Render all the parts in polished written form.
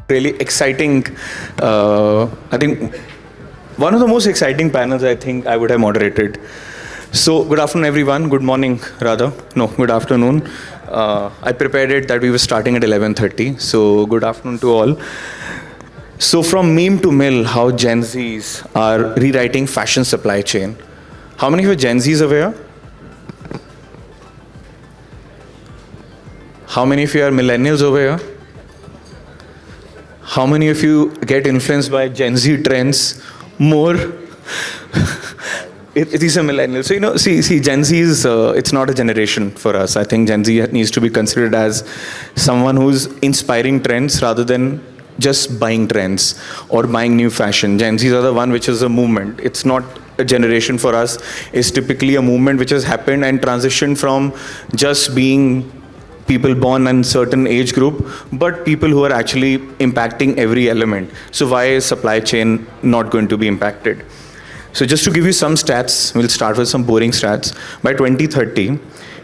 Really exciting. I think one of the most exciting panels I think I would have moderated. So, good afternoon, everyone. Good morning, rather. No, good afternoon. I prepared it that we were starting at 11:30. So, good afternoon to all. So, from meme to mill, how Gen Zs are rewriting fashion supply chain. How many of you Gen Zs are here? How many of you are millennials over here? How many of you get influenced by Gen Z trends more? It is a millennial. So, see, Gen Z is, it's not a generation for us. I think Gen Z needs to be considered as someone who's inspiring trends rather than just buying trends or buying new fashion. Gen Zs are the one which is a movement. It's not a generation for us. It's typically a movement which has happened and transitioned from just being people born in certain age group, but people who are actually impacting every element. So why is supply chain not going to be impacted? So just to give you some stats, we'll start with some boring stats. By 2030,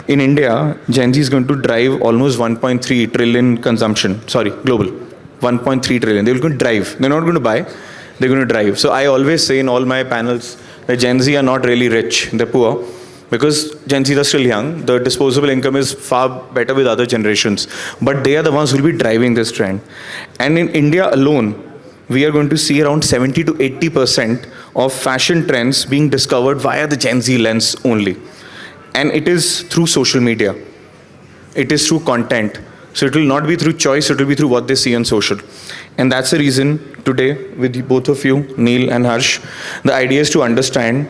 in India, Gen Z is going to drive almost 1.3 trillion consumption. Sorry, global. 1.3 trillion. They're going to drive. They're not going to buy. They're going to drive. So I always say in all my panels that Gen Z are not really rich. They're poor. Because Gen Z are still young, the disposable income is far better with other generations. But they are the ones who will be driving this trend. And in India alone, we are going to see around 70 to 80% of fashion trends being discovered via the Gen Z lens only. And it is through social media. It is through content. So it will not be through choice, it will be through what they see on social. And that's the reason today, with both of you, Neel and Harsh, the idea is to understand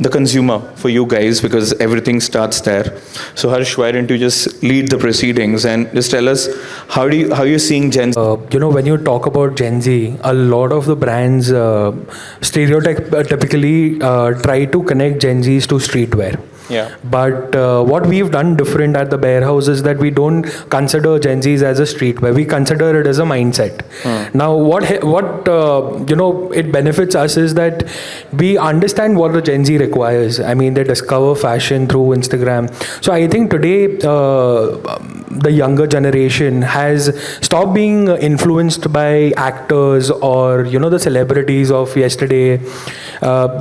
the consumer for you guys, because everything starts there. So Harsh, why don't you just lead the proceedings and just tell us how you're seeing Gen Z? When you talk about Gen Z, a lot of the brands stereotypically try to connect Gen Zs to streetwear. Yeah. But what we've done different at the Bear House is that we don't consider Gen Zs as a streetwear. We consider it as a mindset. Now, what it benefits us is that we understand what the Gen Z requires. I mean, they discover fashion through Instagram. So I think today the younger generation has stopped being influenced by actors or the celebrities of yesterday.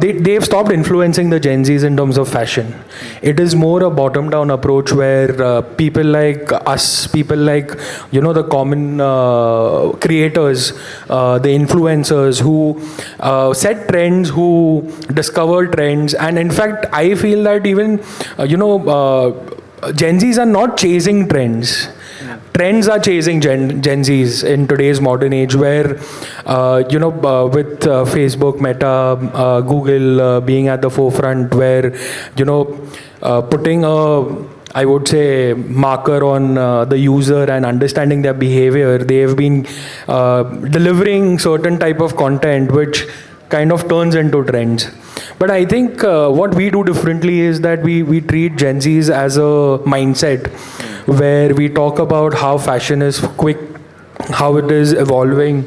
They've stopped influencing the Gen Zs in terms of fashion. It is more a bottom-down approach where people like us, people like the common creators, the influencers who set trends, who discover trends, and in fact, I feel that even Gen Zs are not chasing trends. Trends are chasing Gen Zs in today's modern age, where with Facebook, Meta, Google being at the forefront, where putting I would say marker on the user and understanding their behavior, they have been delivering certain type of content which kind of turns into trends. But I think what we do differently is that we treat Gen Zs as a mindset, where we talk about how fashion is quick, how it is evolving,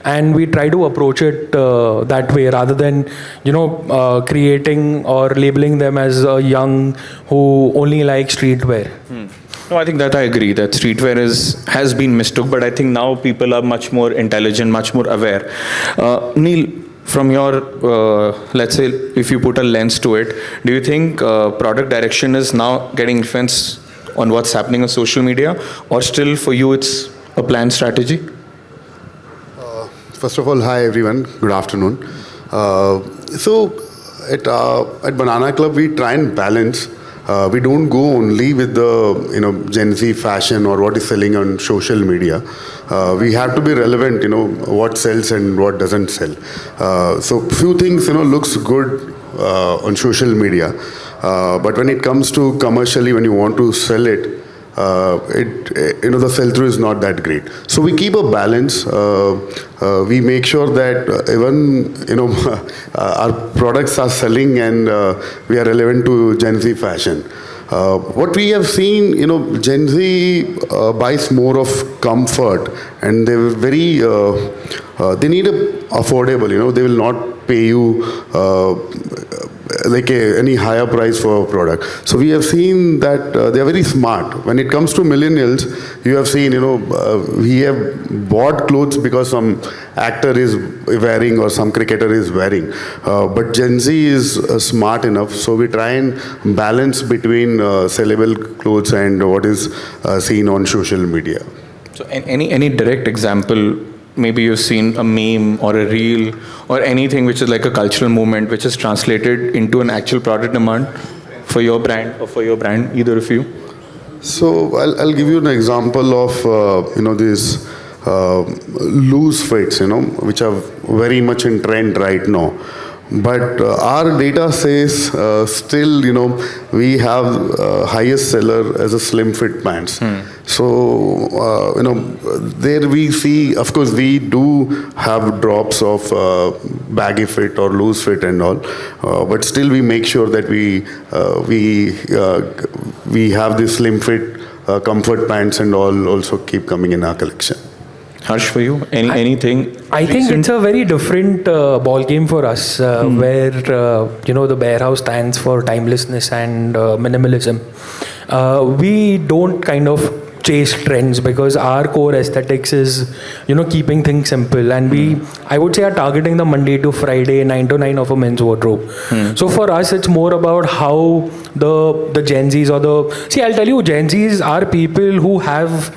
and we try to approach it that way rather than creating or labeling them as a young who only like streetwear. No, I think that I agree that streetwear has been mistook, but I think now people are much more intelligent, much more aware. Neel, from your, let's say, if you put a lens to it, do you think product direction is now getting influenced on what's happening on social media, or still for you it's a planned strategy? First of all, hi everyone, good afternoon. So at Banana Club, we try and balance. We don't go only with the Gen Z fashion or what is selling on social media. We have to be relevant, what sells and what doesn't sell. So few things looks good on social media, but when it comes to commercially, when you want to sell it, the sell-through is not that great. So we keep a balance. We make sure that even our products are selling and we are relevant to Gen Z fashion. What we have seen, Gen Z buys more of comfort, and they were very, they need a affordable. They will not pay you any higher price for a product. So we have seen that they are very smart. When it comes to millennials, you have seen, we have bought clothes because some actor is wearing or some cricketer is wearing. But Gen Z is smart enough, so we try and balance between sellable clothes and what is seen on social media. So any direct example, maybe you've seen a meme or a reel or anything which is like a cultural movement which is translated into an actual product demand for your brand or for your brand, either of you? So I'll give you an example of these loose fits, which are very much in trend right now. But our data says still, we have highest seller as a slim fit pants. So, there we see, of course, we do have drops of baggy fit or loose fit and all, but still we make sure that we have the slim fit comfort pants and all also keep coming in our collection. Harsh, for you, anything? I think it's a very different ball game for us, where the Bear House stands for timelessness and minimalism. We don't kind of chase trends because our core aesthetics is keeping things simple, and I would say, are targeting the Monday to Friday 9 to 9 of a men's wardrobe. So for us, it's more about how the Gen Zs I'll tell you, Gen Zs are people who have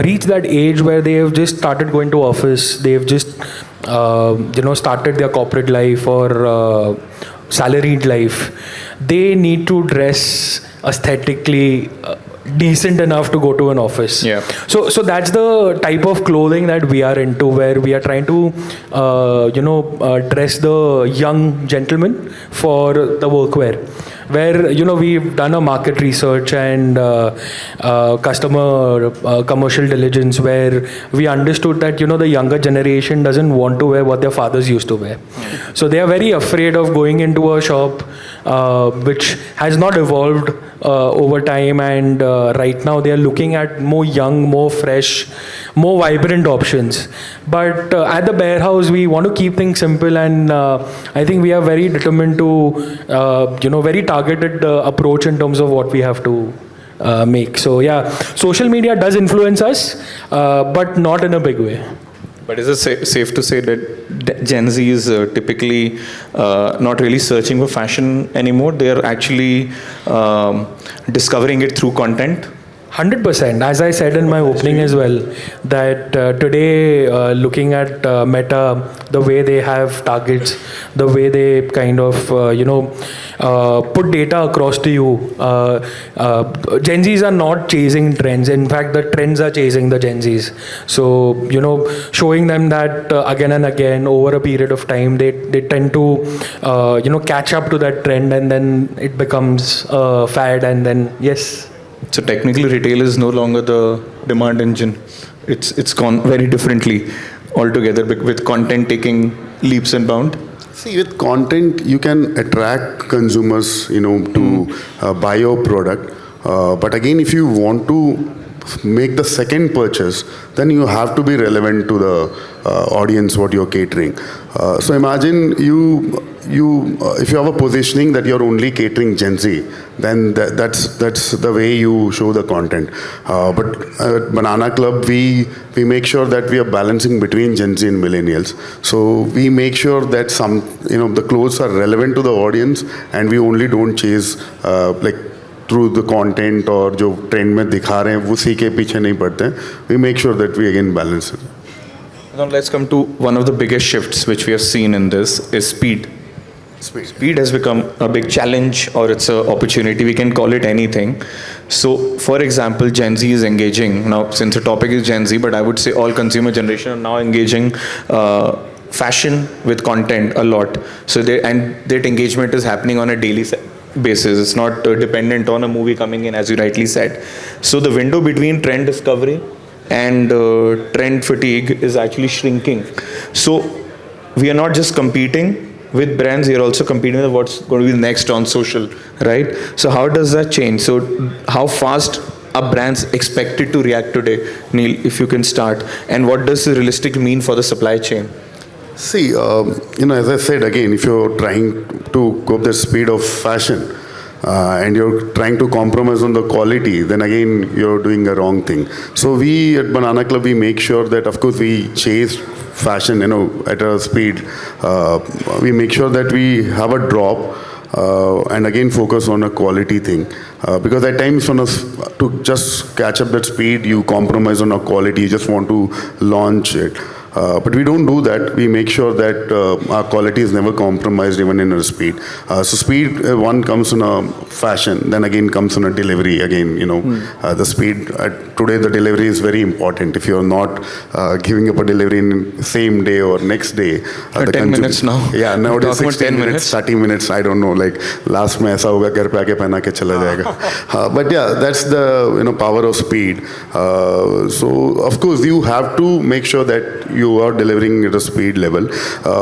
reach that age where they have just started going to office, they've just started their corporate life or salaried life. They need to dress aesthetically decent enough to go to an office. Yeah. So that's the type of clothing that we are into, where we are trying to dress the young gentleman for the workwear, where we've done a market research and customer commercial diligence, where we understood that the younger generation doesn't want to wear what their fathers used to wear. So they are very afraid of going into a shop which has not evolved over time, and right now they are looking at more young, more fresh, more vibrant options. But at the Bear House, we want to keep things simple, and I think we are very determined to very targeted approach in terms of what we have to make. So yeah, social media does influence us, but not in a big way. But is it safe to say that Gen Z is typically not really searching for fashion anymore? They are actually discovering it through content? 100%. As I said in my opening as well, that today, looking at Meta, the way they have targets, the way they kind of, put data across to you, Gen Zs are not chasing trends. In fact, the trends are chasing the Gen Zs. So, showing them that again and again over a period of time, they tend to, catch up to that trend, and then it becomes fad, and then, yes. So technically, retail is no longer the demand engine. It's gone very differently altogether, with content taking leaps and bounds. See, with content, you can attract consumers, to buy your product. But again, if you want to make the second purchase, then you have to be relevant to the audience what you're catering. So imagine if you have a positioning that you're only catering Gen Z, then that's the way you show the content. But at Banana Club, we make sure that we are balancing between Gen Z and millennials. So we make sure that the clothes are relevant to the audience, and we only don't chase through the content or जो trend में दिखा रहे हैं उसी के पीछे नहीं पड़ते हैं. We make sure that we again balance it. Now let's come to one of the biggest shifts which we have seen in this is speed. Speed has become a big challenge, or it's an opportunity. We can call it anything. So, for example, Gen Z is engaging. Now, since the topic is Gen Z, but I would say all consumer generation are now engaging fashion with content a lot. So, that engagement is happening on a daily basis. It's not dependent on a movie coming in, as you rightly said. So, the window between trend discovery and trend fatigue is actually shrinking. So, we are not just competing with brands, you're also competing with what's going to be next on social, right? So how does that change? So how fast are brands expected to react today? Neel, if you can start. And what does it realistically mean for the supply chain? See, as I said again, if you're trying to cope the speed of fashion and you're trying to compromise on the quality, then again you're doing a wrong thing. So we at Banana Club, we make sure that, of course, we chase fashion, at a speed. We make sure that we have a drop. And again focus on a quality thing, because at times to just catch up that speed, you compromise on a quality, you just want to launch it. But we don't do that. We make sure that our quality is never compromised even in our speed. So speed, one comes in a fashion, then again comes in a delivery. Again, the speed, today the delivery is very important. If you're not giving up a delivery in same day or next day. 10 minutes now. Yeah, nowadays Talk about 16 10 minutes, 30 minutes, I don't know, like last में ऐसा होगा घर पे आके पहना के चला जाएगा. But yeah, that's the power of speed. So of course you have to make sure that you are delivering at a speed level.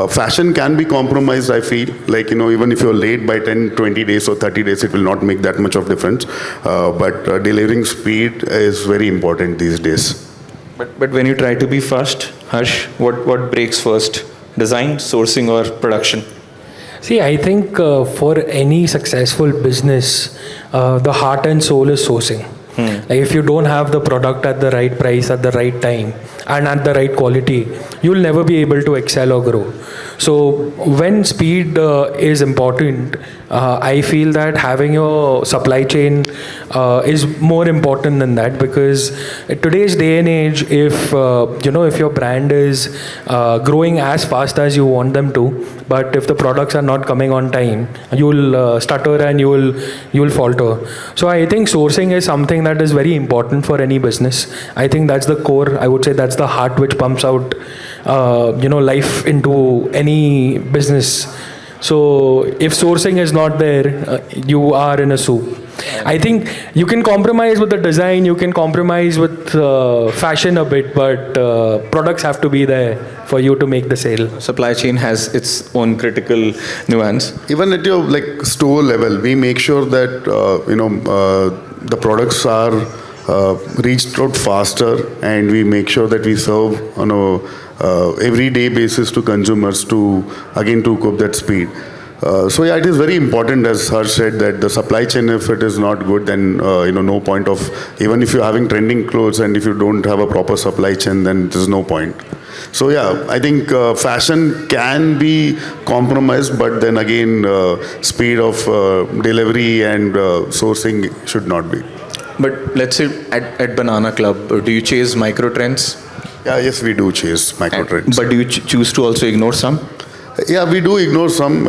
Fashion can be compromised, I feel. Like, even if you're late by 10, 20 days or 30 days, it will not make that much of difference. But delivering speed is very important these days. But when you try to be fast, Harsh, what breaks first? Design, sourcing, or production? See, I think for any successful business, the heart and soul is sourcing. Like if you don't have the product at the right price, at the right time, and at the right quality, you'll never be able to excel or grow. So when speed is important, I feel that having your supply chain is more important than that, because in today's day and age, if your brand is growing as fast as you want them to, but if the products are not coming on time, you'll stutter and you'll falter. So I think sourcing is something that is very important for any business. I think that's the core. I would say that's the heart which pumps out life into any business. So if sourcing is not there, you are in a soup. I think you can compromise with the design, you can compromise with fashion a bit, but products have to be there for you to make the sale. Supply chain has its own critical nuance. Even at your store level, we make sure that the products are reached out faster, and we make sure that we serve on a everyday basis to consumers to cope that speed. So yeah, it is very important, as Harsh said, that the supply chain, if it is not good, then no point of, even if you're having trending clothes and if you don't have a proper supply chain, then there's no point. So yeah, I think fashion can be compromised, but then again, speed of delivery and sourcing should not be. But let's say at Banana Club, do you chase micro trends? Yeah, yes, we do chase micro trends. But do you choose to also ignore some? Yeah, we do ignore some.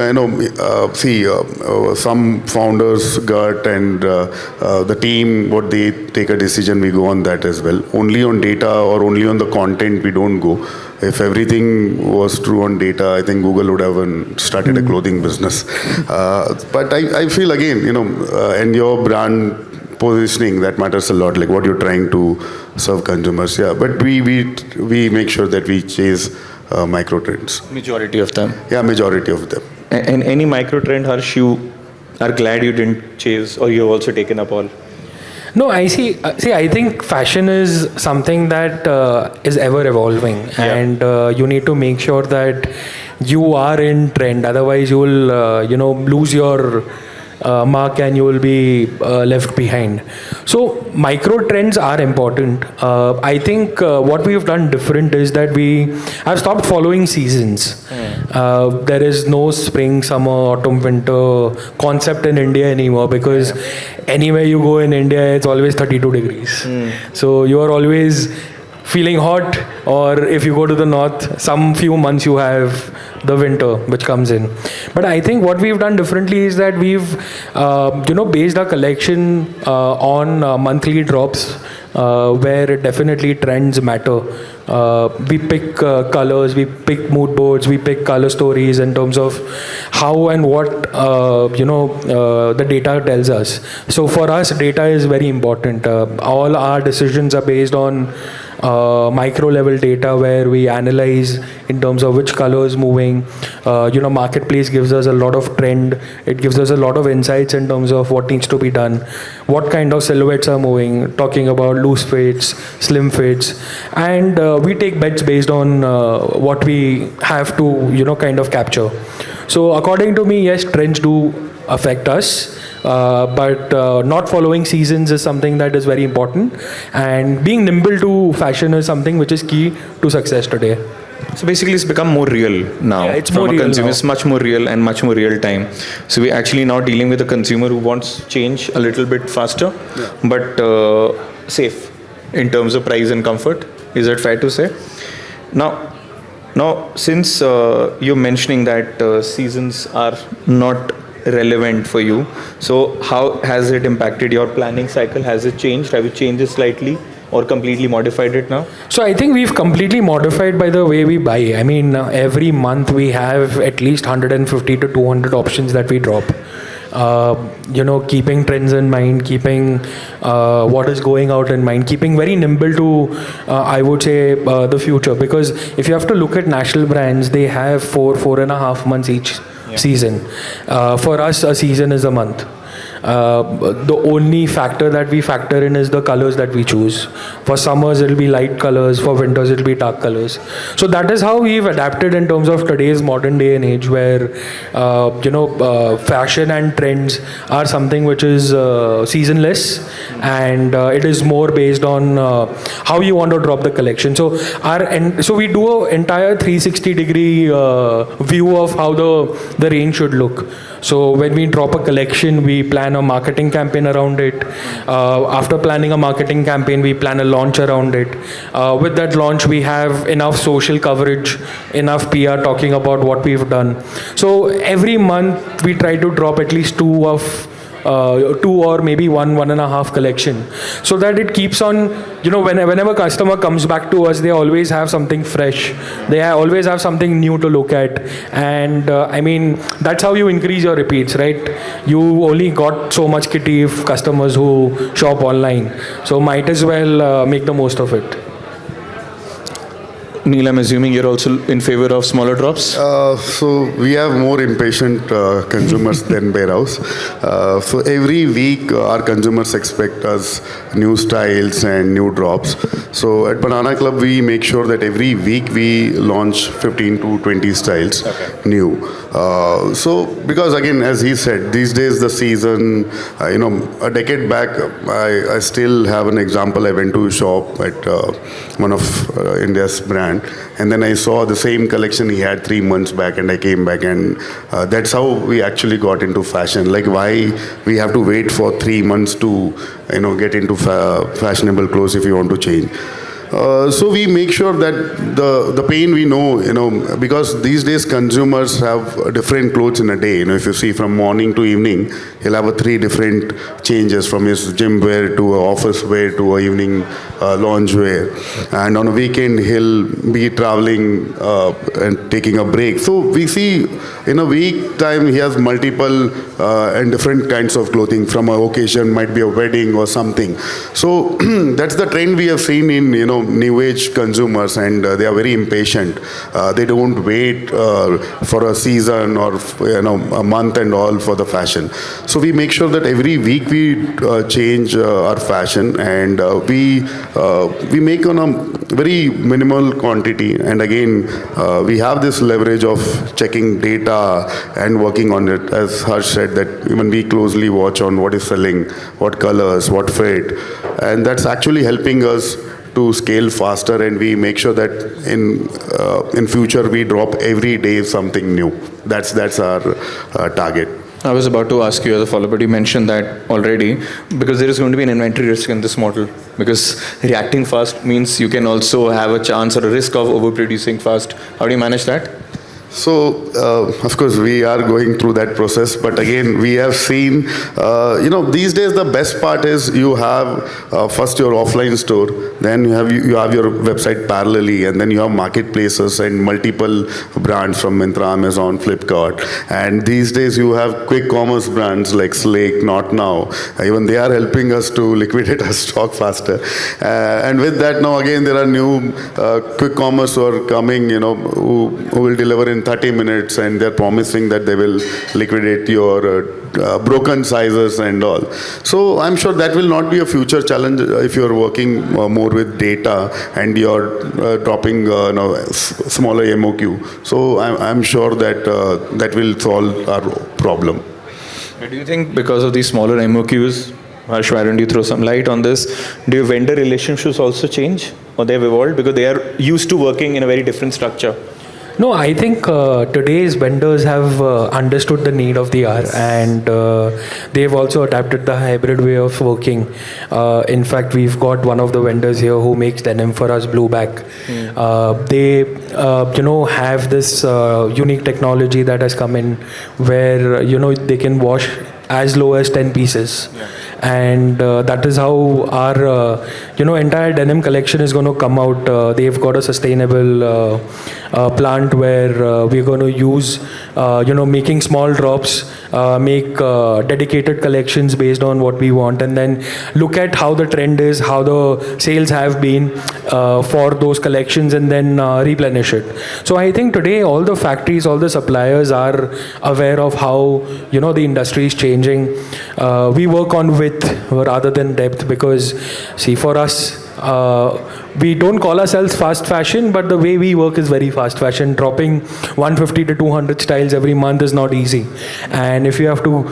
Some founders' gut and the team, what they take a decision, we go on that as well. Only on data or only on the content, we don't go. If everything was true on data, I think Google would have started a clothing business. But I feel again, and your brand positioning, that matters a lot, like what you're trying to serve consumers. Yeah, but we make sure that we chase micro trends. Majority of them. Yeah, majority of them. And any micro trend, Harsh, you are glad you didn't chase, or you've also taken up all? No, I see. I think fashion is something that is ever evolving, and you need to make sure that you are in trend. Otherwise, you will, lose your mark and you will be left behind. So micro trends are important. I think what we have done different is that we have stopped following seasons. There is no spring, summer, autumn, winter concept in India anymore, because anywhere you go in India, it's always 32 degrees. So you are always feeling hot, or if you go to the north, some few months you have the winter which comes in. But I think what we've done differently is that we've based our collection on monthly drops, where definitely trends matter. We pick colors, we pick mood boards, we pick color stories in terms of how and what the data tells us. So for us, data is very important. All our decisions are based on micro level data where we analyze in terms of which color is moving. Marketplace gives us a lot of trend. It gives us a lot of insights in terms of what needs to be done, what kind of silhouettes are moving, talking about loose fits, slim fits, and we take bets based on what we have to, kind of capture. So according to me, yes, trends do affect us, but not following seasons is something that is very important, and being nimble to fashion is something which is key to success today. So basically, it's become more real now. Yeah, it's from more a real consumer. now. It's much more real and much more real time. So we're actually now dealing with a consumer who wants change a little bit faster, but safe in terms of price and comfort. Is that fair to say? Now, since you're mentioning that seasons are not relevant for you, so how has it impacted your planning cycle? Has it changed? Have you changed it slightly or completely modified it now? So I think we've completely modified by the way we buy. I mean, every month we have at least 150 to 200 options that we drop. Keeping trends in mind, keeping what is going out in mind, keeping very nimble to, I would say, the future. Because if you have to look at national brands, they have 4.5 months each season. For us, a season is a month. The only factor that we factor in is the colors that we choose. For summers, it'll be light colors. For winters, it'll be dark colors. So that is how we've adapted in terms of today's modern day and age, where fashion and trends are something which is seasonless, and it is more based on how you want to drop the collection. So so we do an entire 360-degree view of how the range should look. So when we drop a collection, we plan a marketing campaign around it. After planning a marketing campaign, we plan a launch around it. With that launch, we have enough social coverage, enough PR talking about what we've done. So every month, we try to drop at least two or maybe one and a half collection, so that it keeps on, whenever customer comes back to us, they always have something fresh. They always have something new to look at. And I mean, that's how you increase your repeats, right? You only got so much kitty if customers who shop online. So might as well make the most of it. Neel, I'm assuming you're also in favor of smaller drops? So we have more impatient consumers than warehouse. So every week our consumers expect us new styles and new drops. So at Banana Club we make sure that every week we launch 15 to 20 styles new. So because again, as he said, these days the season, a decade back, I still have an example. I went to a shop at one of India's brand, and then I saw the same collection he had 3 months back, and I came back, and that's how we actually got into fashion. Like, why we have to wait for 3 months to get into fashionable clothes if you want to change. So we make sure that the pain we know, because these days consumers have different clothes in a day. If you see from morning to evening, he'll have 3 different changes, from his gym wear to office wear to a evening lounge wear. And on a weekend, he'll be traveling and taking a break. So we see in a week time, he has multiple and different kinds of clothing. From an occasion, might be a wedding or something. So that's the trend we have seen in new age consumers, and they are very impatient. They don't wait for a season or a month and all for the fashion. So we make sure that every week we change our fashion, and we make on a very minimal quantity. And again, we have this leverage of checking data and working on it. As Harsh said, that even we closely watch on what is selling, what colors, what fit, and that's actually helping us to scale faster. And we make sure that in future we drop every day something new. That's our target. I was about to ask you as a follow-up, but you mentioned that already, because there is going to be an inventory risk in this model, because reacting fast means you can also have a chance or a risk of overproducing fast. How do you manage that? So, of course, we are going through that process. But again, we have seen, these days the best part is you have first your offline store, then you have your website parallelly, and then you have marketplaces and multiple brands from Myntra, Amazon, Flipkart. And these days you have quick commerce brands like Slake, Not Now. Even they are helping us to liquidate our stock faster. And with that, now again, there are new quick commerce who are coming, who will deliver in 30 minutes, and they're promising that they will liquidate your broken sizes and all. So I'm sure that will not be a future challenge if you're working more with data and you're dropping smaller MOQ. So I'm sure that that will solve our problem. Do you think because of these smaller MOQs, Harsh, why don't you throw some light on this? Do your vendor relationships also change, or they've evolved because they are used to working in a very different structure? No, I think today's vendors have understood the need of the hour, and they've also adapted the hybrid way of working. In fact, we've got one of the vendors here who makes denim for us, Blueback. They, have this unique technology that has come in where, they can wash as low as 10 pieces. Yeah. And that is how our entire denim collection is going to come out. They've got a sustainable plant where we're going to use making small drops, make dedicated collections based on what we want, and then look at how the trend is, how the sales have been for those collections, and then replenish it. So I think today all the factories, all the suppliers are aware of how the industry is changing. We work on width rather than depth, because see, for us, we don't call ourselves fast fashion, but the way we work is very fast fashion. Dropping 150 to 200 styles every month is not easy, and if you have to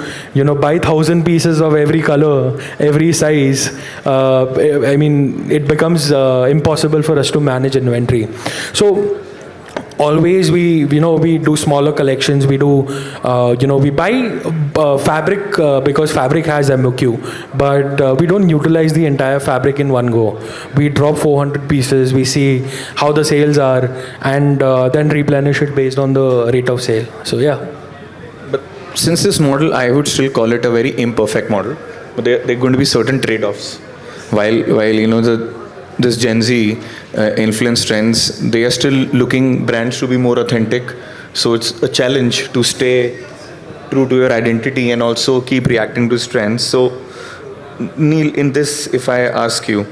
buy 1,000 pieces of every color, every size, it becomes impossible for us to manage inventory. So always we do smaller collections. We do we buy fabric because fabric has MOQ, but we don't utilize the entire fabric in one go. We drop 400 pieces, we see how the sales are, and then replenish it based on the rate of sale. So yeah. But since this model, I would still call it a very imperfect model, but there are going to be certain trade-offs. While this Gen Z influence trends, they are still looking brands to be more authentic. So it's a challenge to stay true to your identity and also keep reacting to trends. So Neel, in this, if I ask you,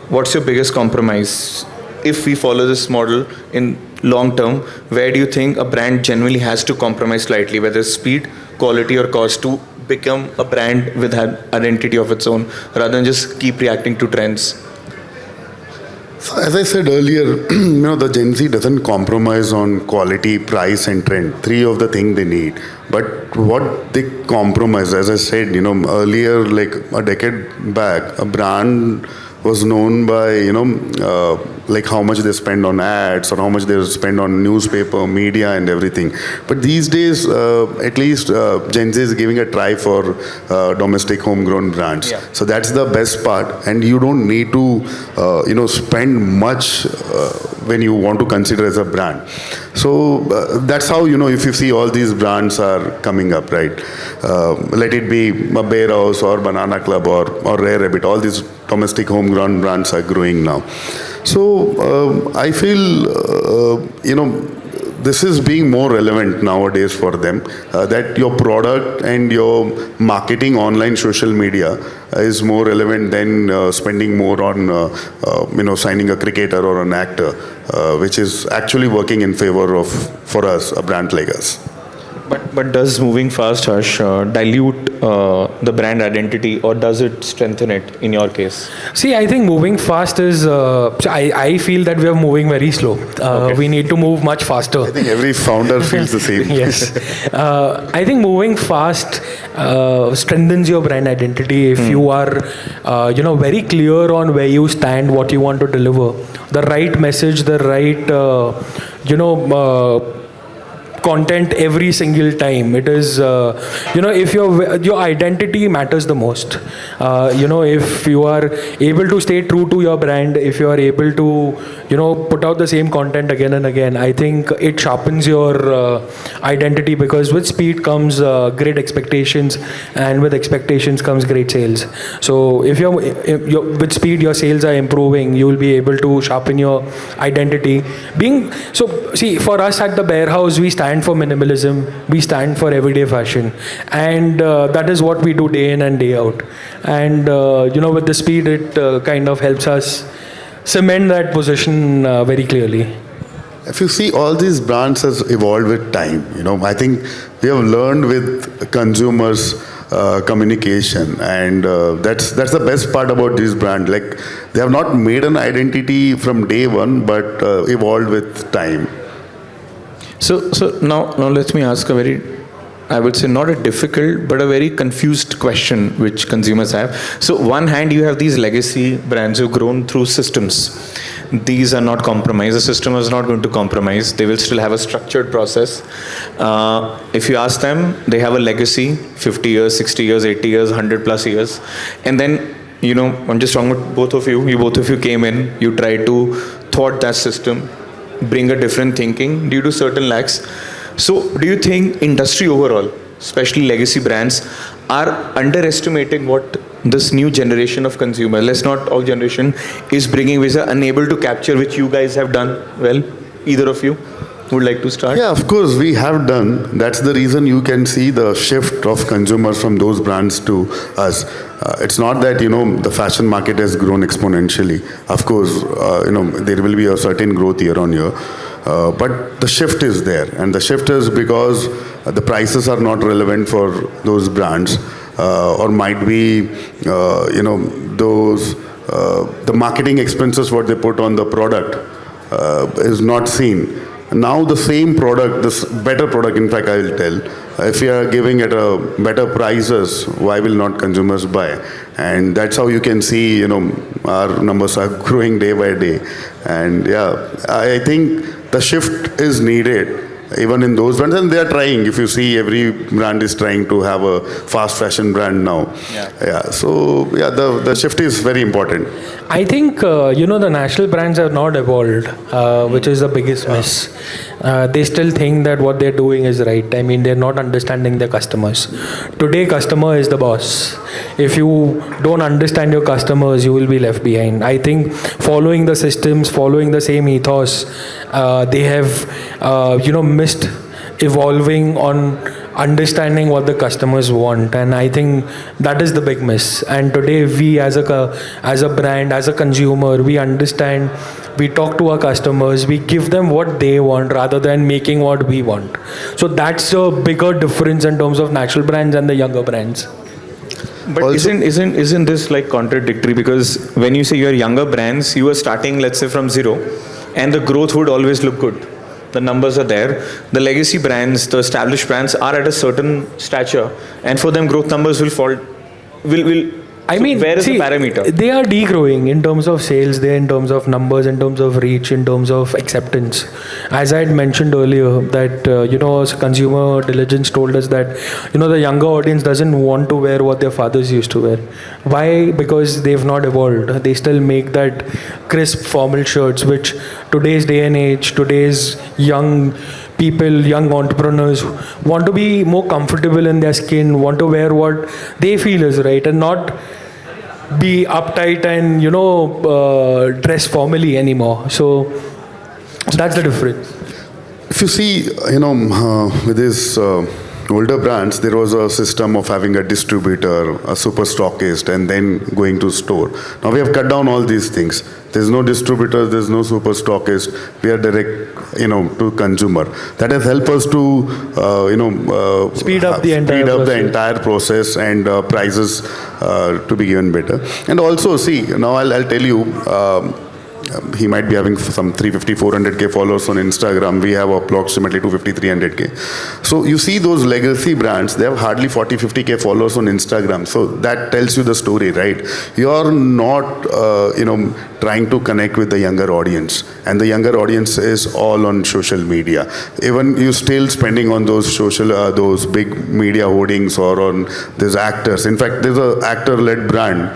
what's your biggest compromise? If we follow this model in long term, where do you think a brand generally has to compromise slightly, whether it's speed, quality, or cost, to become a brand with an identity of its own, rather than just keep reacting to trends? So as I said earlier, the Gen Z doesn't compromise on quality, price, and trend. Three of the things they need. But what they compromise, as I said, earlier, like a decade back, a brand was known by, like how much they spend on ads or how much they spend on newspaper, media, and everything. But these days, at least Gen Z is giving a try for domestic homegrown brands. Yeah. So that's the best part. And you don't need to, spend much when you want to consider as a brand. So that's how, if you see all these brands are coming up, right? Let it be a Bear House or Banana Club or Rare Rabbit, all these domestic homegrown brands are growing now. So I feel, this is being more relevant nowadays for them, that your product and your marketing online social media is more relevant than spending more on, signing a cricketer or an actor, which is actually working in favor of, for us, a brand like us. But does moving fast, Harsh, dilute the brand identity, or does it strengthen it in your case? See, I think moving fast is, I feel that we are moving very slow. Okay. We need to move much faster. I think every founder feels the same. Yes. I think moving fast strengthens your brand identity if you are, very clear on where you stand, what you want to deliver, the right message, the right, content every single time. It is, if your identity matters the most. If you are able to stay true to your brand, if you are able to, put out the same content again and again, I think it sharpens your identity, because with speed comes great expectations, and with expectations comes great sales. So if you're with speed, your sales are improving, you will be able to sharpen your identity. See, for us at the Bear House, we stand for minimalism, we stand for everyday fashion, and that is what we do day in and day out. And with the speed, it kind of helps us cement that position very clearly. If you see, all these brands has evolved with time. I think we have learned with consumers communication, and that's the best part about this brand. Like, they have not made an identity from day one, but evolved with time. So now let me ask a very, I would say not a difficult, but a very confused question which consumers have. So one hand, you have these legacy brands who've grown through systems. These are not compromised. The system is not going to compromise. They will still have a structured process. If you ask them, they have a legacy, 50 years, 60 years, 80 years, 100 plus years. And then, I'm just talking about both of you. Both of you came in, you tried to thwart that system, bring a different thinking due to certain lacks. So do you think industry overall, especially legacy brands, are underestimating what this new generation of consumer, let's not all generation, is bringing, which are unable to capture, which you guys have done well? Either of you would like to start? Yeah, of course, we have done. That's the reason you can see the shift of consumers from those brands to us. It's not that, the fashion market has grown exponentially. Of course, there will be a certain growth year on year. But the shift is there. And the shift is because the prices are not relevant for those brands. Or might be, the marketing expenses, what they put on the product is not seen. Now the same product, this better product, in fact, I will tell, if you are giving it a better prices, why will not consumers buy? And that's how you can see, our numbers are growing day by day. And yeah, I think the shift is needed even in those brands, and they are trying. If you see, every brand is trying to have a fast fashion brand now. So the shift is very important. I think the national brands have not evolved, which is the biggest miss. They still think that what they're doing is right. I mean, they're not understanding their customers. Today, customer is the boss. If you don't understand your customers, you will be left behind. I think following the systems, following the same ethos, they have missed evolving on understanding what the customers want, and I think that is the big miss. And today, we as a brand, as a consumer, we understand, we talk to our customers, we give them what they want rather than making what we want. So that's a bigger difference in terms of national brands and the younger brands. But also, isn't this like contradictory? Because when you say you're younger brands, you are starting, let's say, from zero, and the growth would always look good. The numbers are there. The legacy brands, the established brands are at a certain stature, and for them, growth numbers will fall. Where is the parameter? They are degrowing in terms of sales, they are in terms of numbers, in terms of reach, in terms of acceptance. As I had mentioned earlier, that consumer diligence told us that the younger audience doesn't want to wear what their fathers used to wear. Why? Because they've not evolved. They still make that crisp formal shirts, which today's day and age, today's young people, young entrepreneurs want to be more comfortable in their skin, want to wear what they feel is right, and not be uptight and dress formally anymore. So that's the difference. If you see, with these older brands, there was a system of having a distributor, a super stockist, and then going to store. Now we have cut down all these things. There's no distributor, there's no super stockist. We are direct, to consumer. That has helped us to, speed up the entire process and prices to be given better. And also, see, now I'll tell you, he might be having some 350, 400K followers on Instagram. We have approximately 250, 300K. So you see those legacy brands, they have hardly 40, 50K followers on Instagram. So that tells you the story, right? You're not, trying to connect with the younger audience. And the younger audience is all on social media. Even you still spending on those those big media hoardings or on these actors. In fact, there's an actor-led brand.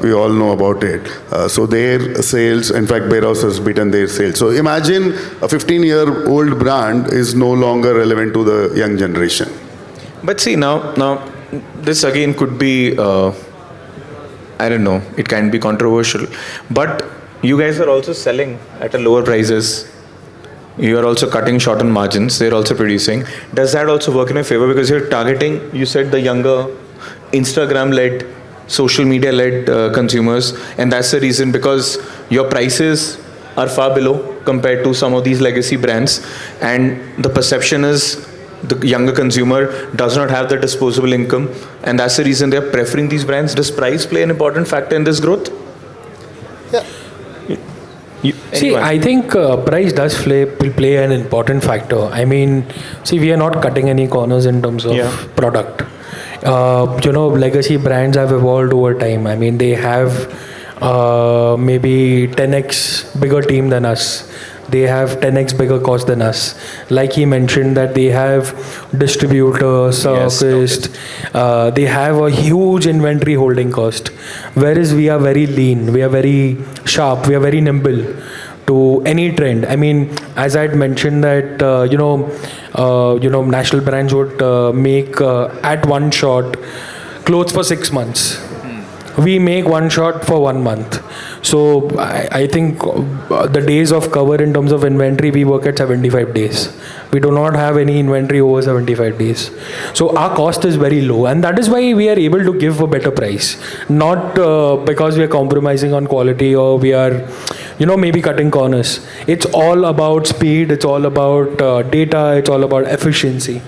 We all know about it. So their sales, in fact, Bear House has beaten their sales. So imagine a 15-year-old brand is no longer relevant to the young generation. But see, now this again could be, I don't know, it can be controversial. But you guys are also selling at a lower prices. You are also cutting short on margins. They're also producing. Does that also work in your favor? Because you're targeting, you said, the younger, Instagram-led, social media-led consumers. And that's the reason, because your prices are far below compared to some of these legacy brands. And the perception is the younger consumer does not have the disposable income. And that's the reason they're preferring these brands. Does price play an important factor in this growth? Yeah. See, I think price does play an important factor. I mean, see, we are not cutting any corners in terms of product. Legacy brands have evolved over time. I mean, they have maybe 10x bigger team than us. They have 10x bigger cost than us. Like he mentioned that they have distributors, stockists, they have a huge inventory holding cost. Whereas we are very lean, we are very sharp, we are very nimble to any trend. I mean, as I had mentioned that, national brands would make at one shot clothes for 6 months. We make one shot for 1 month. So I think the days of cover in terms of inventory, we work at 75 days. We do not have any inventory over 75 days. So our cost is very low. And that is why we are able to give a better price. Not because we are compromising on quality or we are, maybe cutting corners. It's all about speed. It's all about data. It's all about efficiency.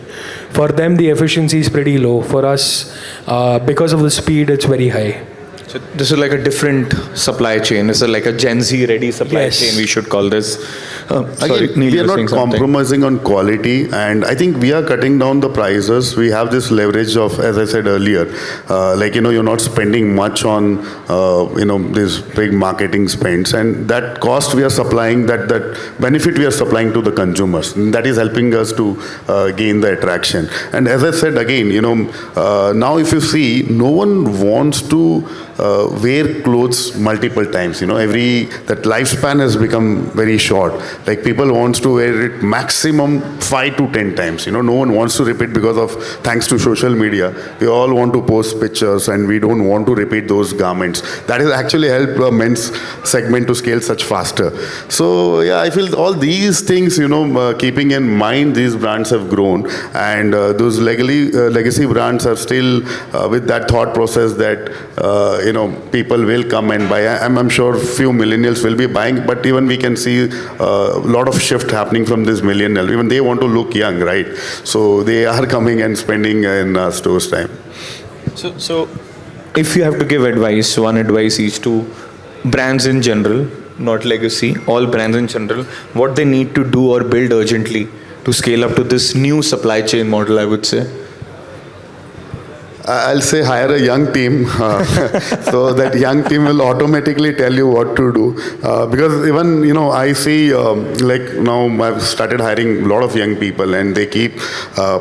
For them, the efficiency is pretty low. For us, because of the speed, it's very high. So this is like a different supply chain. This is like a Gen Z ready supply chain, we should call this. Sorry, Again, Neel, we are not compromising on quality, and I think we are cutting down the prices. We have this leverage of, as I said earlier, you're not spending much on, these big marketing spends, and that cost we are supplying, that benefit we are supplying to the consumers. And that is helping us to gain the attraction. And as I said again, now if you see, no one wants to wear clothes multiple times. That lifespan has become very short. Like people wants to wear it maximum 5 to 10 times. No one wants to repeat because of, thanks to social media, we all want to post pictures and we don't want to repeat those garments. That has actually helped the men's segment to scale such faster. So yeah, I feel all these things, keeping in mind, these brands have grown, and those legacy brands are still with that thought process that people will come and buy. I'm sure few millennials will be buying, but even we can see a lot of shift happening from this millennial. Even they want to look young, right? So they are coming and spending in stores time. So if you have to give advice, one advice each to brands in general, not legacy, all brands in general, what they need to do or build urgently to scale up to this new supply chain model, I would say. I'll say hire a young team, so that young team will automatically tell you what to do. Because even, I see, now I've started hiring a lot of young people and they keep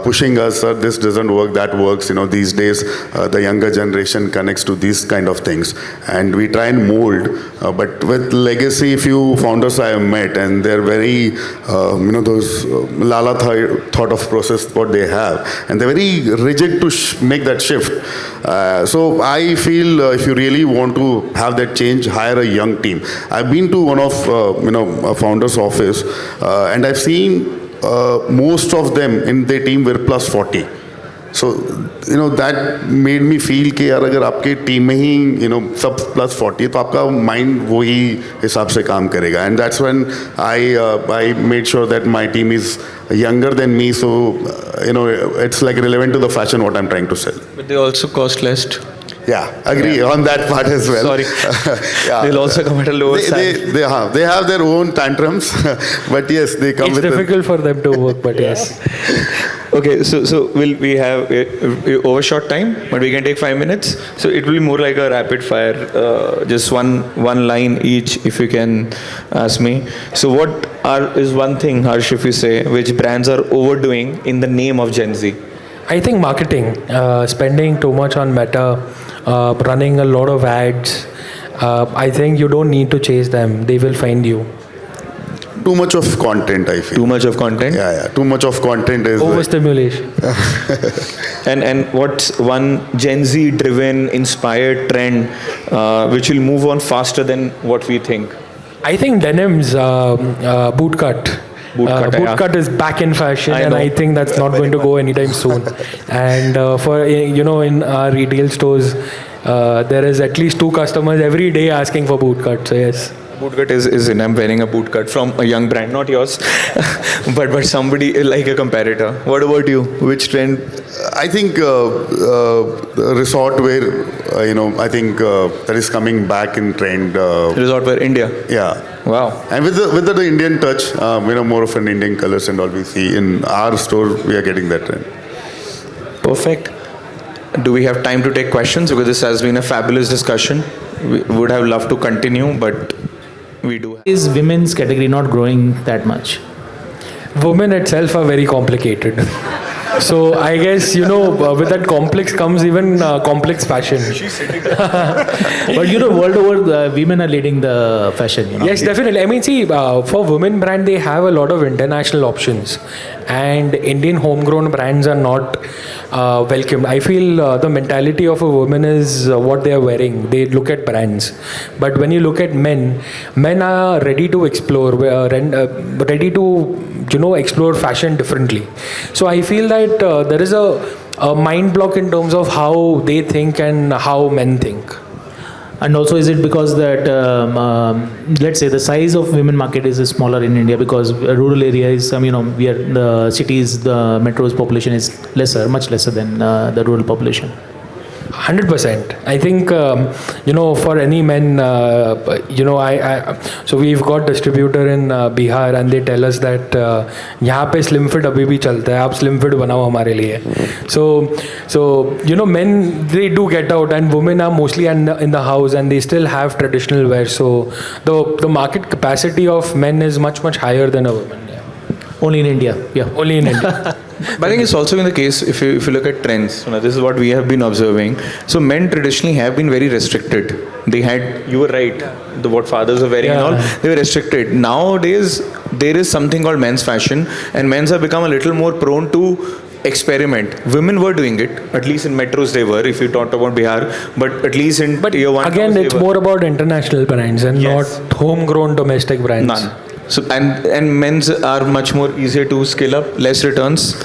pushing us, sir, this doesn't work, that works. These days, the younger generation connects to these kind of things. And we try and mold. But with legacy, few founders I have met, and they're very, those Lala thought of process what they have. And they're very rigid to make that shift. So I feel if you really want to have that change, hire a young team. I've been to one of a founder's office, and I've seen most of them in their team were plus 40. So that made me feel कि यार अगर आपके team में ही सब plus 40 तो आपका mind वही हिसाब से काम करेगा. And that's when I made sure that my team is younger than me, so it's like relevant to the fashion what I'm trying to sell. But they also cost less. Yeah, agree on that part as well. Sorry. Yeah. They'll also come at a lower salary. They have their own tantrums, but yes, they come It's with difficult for them to work, but yes. Okay, so we have overshot time, but we can take 5 minutes. So it will be more like a rapid fire, just one line each, if you can ask me. So what is one thing, Harsh, if you say, which brands are overdoing in the name of Gen Z? I think marketing, spending too much on Meta, running a lot of ads. I think you don't need to chase them; they will find you. too much of content, I feel. Too much of content? Yeah. Too much of content is Overstimulation. And what's one Gen Z driven, inspired trend which will move on faster than what we think? I think denim's bootcut. Bootcut is back in fashion, and I think that's not going to go anytime soon. And for in our retail stores, there is at least 2 customers every day asking for bootcut. So yes. Bootcut is in. I'm wearing a bootcut from a young brand, not yours, but somebody like a competitor. What about you? Which trend? I think resort wear, I think that is coming back in trend. Resort wear, India. Yeah. Wow. And with the Indian touch, more of an Indian colors and all we see in our store, we are getting that trend. Perfect. Do we have time to take questions? Because this has been a fabulous discussion. We would have loved to continue, but we do. Is women's category not growing that much? Women itself are very complicated. So I guess, with that complex comes even complex fashion. But world over, women are leading the fashion. Yes, definitely. I mean, see, for women brand, they have a lot of international options, and Indian homegrown brands are not welcomed. I feel the mentality of a woman is what they are wearing. They look at brands, but when you look at men are ready to explore, ready to explore fashion differently. So I feel that there is a mind block in terms of how they think and how men think. And also, is it because that, let's say, the size of women market is smaller in India because rural areas, we are the cities, the metros population is lesser, much lesser than the rural population. 100%. I think, for any men, so we've got distributor in Bihar and they tell us that यहाँ पे slim fit अभी भी चलता है, आप slim fit बनाओ हमारे लिए. So men, they do get out, and women are mostly in the house and they still have traditional wear. So the market capacity of men is much higher than a woman. Yeah. Only in India. Yeah. Only in India. But I think it's also in the case if you look at trends. This is what we have been observing. So men traditionally have been very restricted. They had, you were right, what fathers were wearing and all, they were restricted. Nowadays there is something called men's fashion, and men's have become a little more prone to experiment. Women were doing it, at least in metros they were, if you talked about Bihar, but at least in tier 1. Again, it's more about international brands and not homegrown domestic brands. None. So and men's are much more easier to scale up, less returns.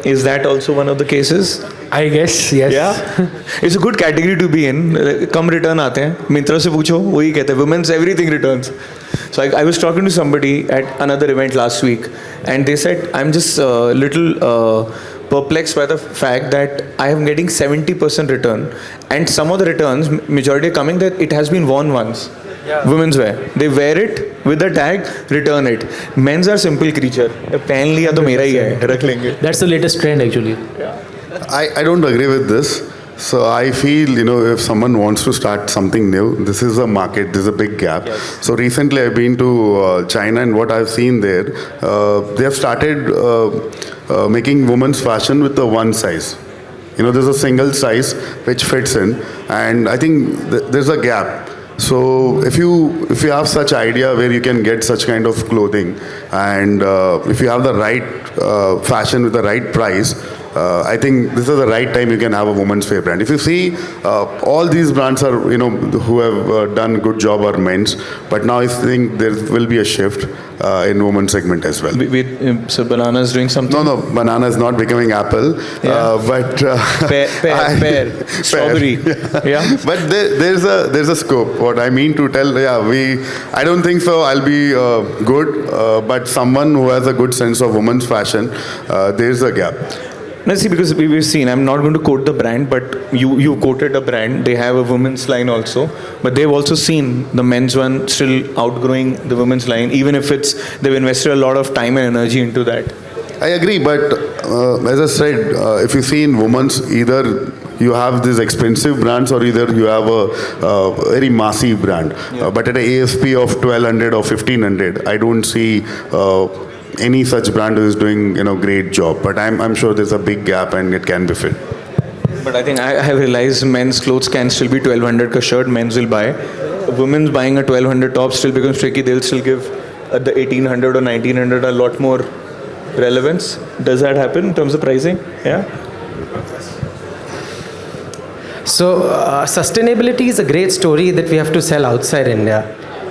Is that also one of the cases? I guess, yes. Yeah. It's a good category to be in. Come return आते हैं. मिंत्रा से पूछो, वही कहते हैं. Women's everything returns. So I was talking to somebody at another event last week, and they said, I'm just a little perplexed by the fact that I am getting 70% return, and some of the returns, majority are coming that it has been worn once. Yeah. Women's wear. They wear it with the tag, return it. Men's are simple creature. पहन लिया तो मेरा ही है, रख लेंगे. That's the latest trend actually. Yeah. I don't agree with this. So I feel, if someone wants to start something new, this is a market, there's a big gap. Yes. So recently I've been to China, and what I've seen there, they have started making women's fashion with the one size. There's a single size which fits in, and I think there's a gap. So if you have such idea where you can get such kind of clothing, and if you have the right fashion with the right price, I think this is the right time you can have a woman's wear brand. If you see, all these brands are, who have done good job are men's, but now I think there will be a shift in women's segment as well. So Banana is doing something? No, Banana is not becoming Apple, but pear, strawberry. Yeah. But there's a scope. What I mean to tell, I don't think so I'll be good, but someone who has a good sense of women's fashion, there's a gap. No, see, because we've seen, I'm not going to quote the brand, but you quoted a brand. They have a women's line also, but they've also seen the men's one still outgrowing the women's line, even if they've invested a lot of time and energy into that. I agree, but as I said, if you see in women's, either you have these expensive brands or either you have a very massive brand. But at an ASP of 1200 or 1500, I don't see any such brand who is doing great job. But I'm sure there's a big gap and it can be filled. But I think I have realized men's clothes can still be 1200 ka shirt, men's will buy. Women's buying a 1200 top still becomes tricky. They'll still give the 1800 or 1900 a lot more relevance. Does that happen in terms of pricing? Yeah. So sustainability is a great story that we have to sell outside India,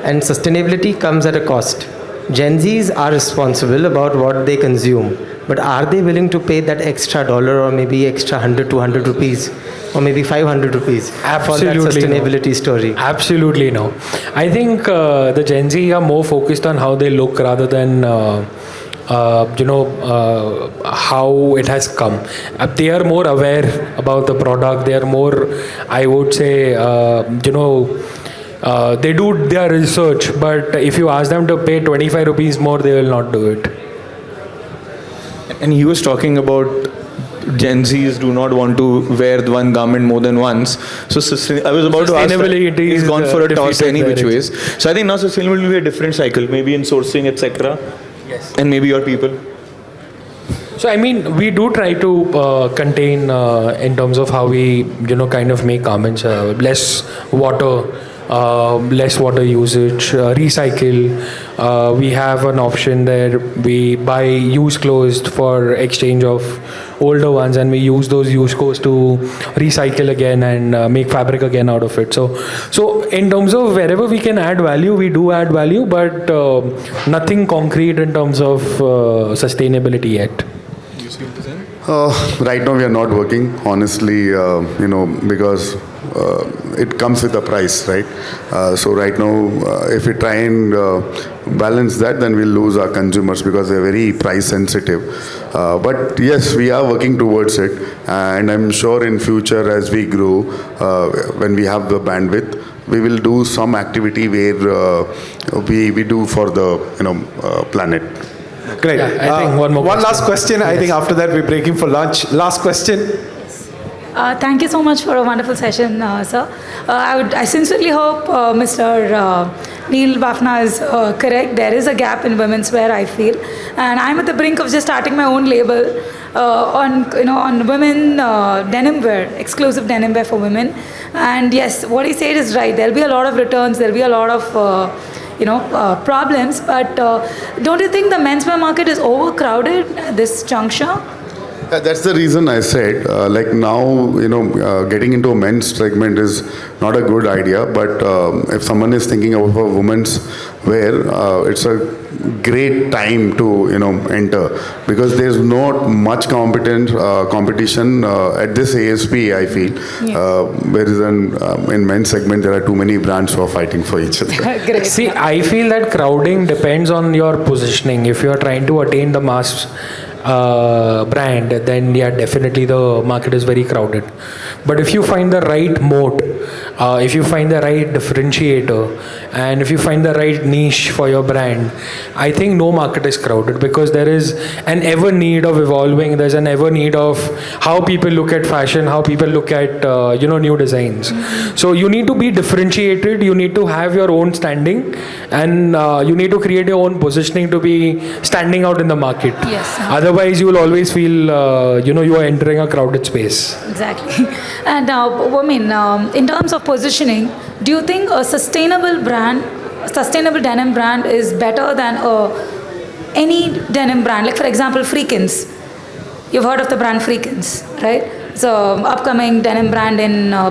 and sustainability comes at a cost. Gen Zs are responsible about what they consume, but are they willing to pay that extra dollar or maybe extra 100, 200 rupees or maybe 500 rupees for that sustainability story? Absolutely no. I think the Gen Z are more focused on how they look rather than how it has come. They are more aware about the product. They are more, I would say, they do their research, but if you ask them to pay 25 rupees more, they will not do it. And he was talking about Gen Zs do not want to wear one garment more than once. So I was about to ask that. He's gone for a toss any which ways. So I think now sustainability will be a different cycle, maybe in sourcing, etc. Yes. And maybe your people. So I mean, we do try to contain in terms of how we, kind of make garments less water usage, recycle. We have an option there. We buy used clothes for exchange of older ones, and we use those used clothes to recycle again and make fabric again out of it. So in terms of wherever we can add value, we do add value, but nothing concrete in terms of sustainability yet. Right now we are not working, honestly, because it comes with a price, right? So right now, if we try and balance that, then we'll lose our consumers because they're very price sensitive. But yes, we are working towards it, and I'm sure in future as we grow, when we have the bandwidth, we will do some activity where we do for the planet. Great. Yeah, I think one last question. I think after that we're breaking for lunch. Last question. Thank you so much for a wonderful session, sir. I sincerely hope Mr. Neel Bafna is correct. There is a gap in women's wear, I feel, and I'm at the brink of just starting my own label on women denim wear, exclusive denim wear for women. And yes, what he said is right. There'll be a lot of returns. There'll be a lot of problems. But don't you think the menswear market is overcrowded at this juncture? That's the reason I said, getting into a men's segment is not a good idea. But if someone is thinking of a woman's wear, it's a great time to enter, because there's not much competition at this ASP. I feel, whereas in men's segment there are too many brands who are fighting for each other. Great. See, I feel that crowding depends on your positioning. If you are trying to attain the mass brand, then yeah, definitely the market is very crowded. But if you find the right moat, if you find the right differentiator, and if you find the right niche for your brand, I think no market is crowded, because there is an ever need of evolving. There's an ever need of how people look at fashion, how people look at new designs. So you need to be differentiated. You need to have your own standing, and you need to create your own positioning to be standing out in the market. Yes. Otherwise, you will always feel you are entering a crowded space. Exactly. And in terms of positioning, do you think a sustainable denim brand is better than any denim brand? Like, for example, Freakins. You've heard of the brand Freakins, right? It's an upcoming denim brand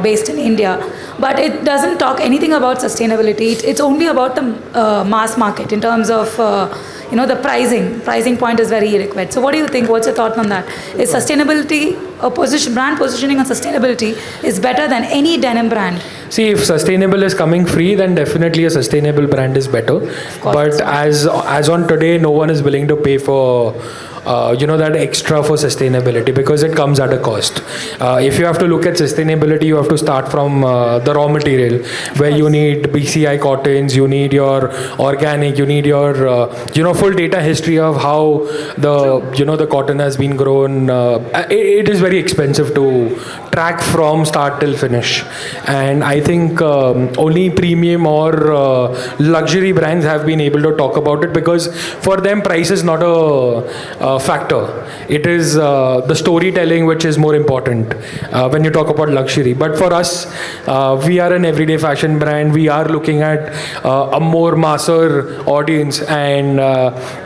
based in India. But it doesn't talk anything about sustainability. It's only about the mass market in terms of the pricing point is very adequate. So what do you think? What's your thought on that? Is sustainability, brand positioning on sustainability is better than any denim brand? See, if sustainable is coming free, then definitely a sustainable brand is better. But as on today, no one is willing to pay for that extra for sustainability, because it comes at a cost. If you have to look at sustainability, you have to start from the raw material, where you need BCI cottons, you need your organic, you need your full data history of how the cotton has been grown. It is very expensive to track from start till finish, and I think only premium or luxury brands have been able to talk about it, because for them price is not a factor. It is the storytelling which is more important when you talk about luxury. But for us, we are an everyday fashion brand. We are looking at a more masser audience, and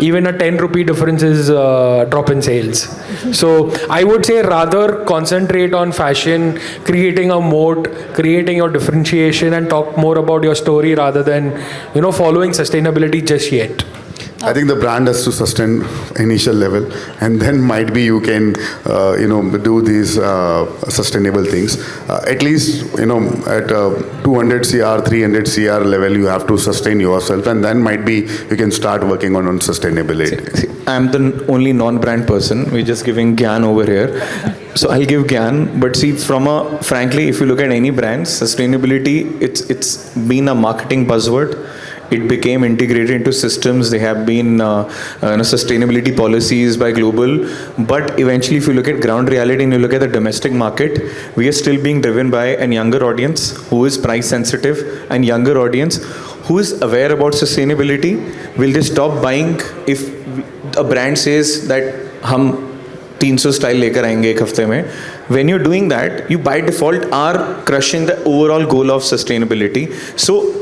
even a 10 rupee difference is drop in sales. So I would say rather concentrate on fashion, creating a moat, creating your differentiation, and talk more about your story rather than following sustainability just yet. I think the brand has to sustain initial level, and then might be you can, do these sustainable things. At least, at 200 CR, 300 CR level, you have to sustain yourself, and then might be you can start working on sustainability. See, I'm the only non-brand person. We're just giving Gyan over here. So I'll give Gyan, but see, frankly, if you look at any brand, sustainability, it's been a marketing buzzword. It became integrated into systems. They have been sustainability policies by global. But eventually, if you look at ground reality and you look at the domestic market, we are still being driven by a younger audience who is price sensitive, and younger audience who is aware about sustainability. Will they stop buying if a brand says that हम 300 style लेकर आएंगे एक हफ्ते में? When you're doing that, you by default are crushing the overall goal of sustainability. So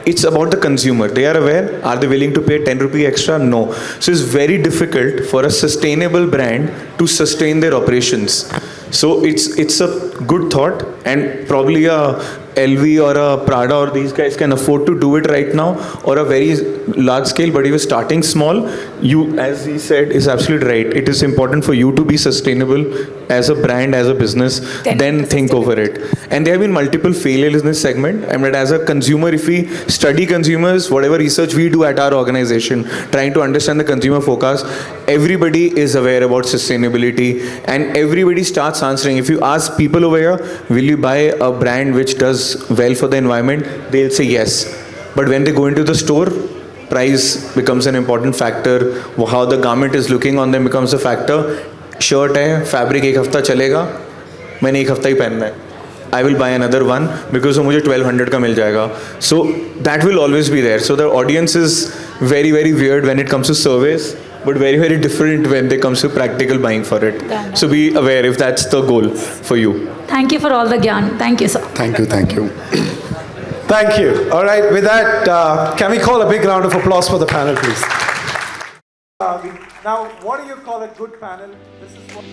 it's about the consumer. They are aware. Are they willing to pay 10 rupee extra? No. So it's very difficult for a sustainable brand to sustain their operations. So it's a good thought, and probably a LV or a Prada or these guys can afford to do it right now, or a very large scale. But if you're starting small, you, as he said, is absolutely right. It is important for you to be sustainable as a brand, as a business, then think over it. And there have been multiple failures in this segment. I mean, as a consumer, if we study consumers, whatever research we do at our organization, trying to understand the consumer forecast, everybody is aware about sustainability, and everybody starts answering. If you ask people over here, will you buy a brand which does well for the environment? They'll say yes. But when they go into the store, price becomes an important factor. How the garment is looking on them becomes a factor. Shirt है, fabric एक हफ्ता चलेगा, मैंने एक हफ्ता ही पहनना है. I will buy another one because वो मुझे 1200 का मिल जाएगा. So that will always be there. So the audience is very, very weird when it comes to surveys, but very, very different when it comes to practical buying for it. So be aware if that's the goal for you. Thank you for all the gyan. Thank you, sir. Thank you, thank you. Thank you. All right, with that, can we call a big round of applause for the panel, please? Now, what do you call a good panel? This is what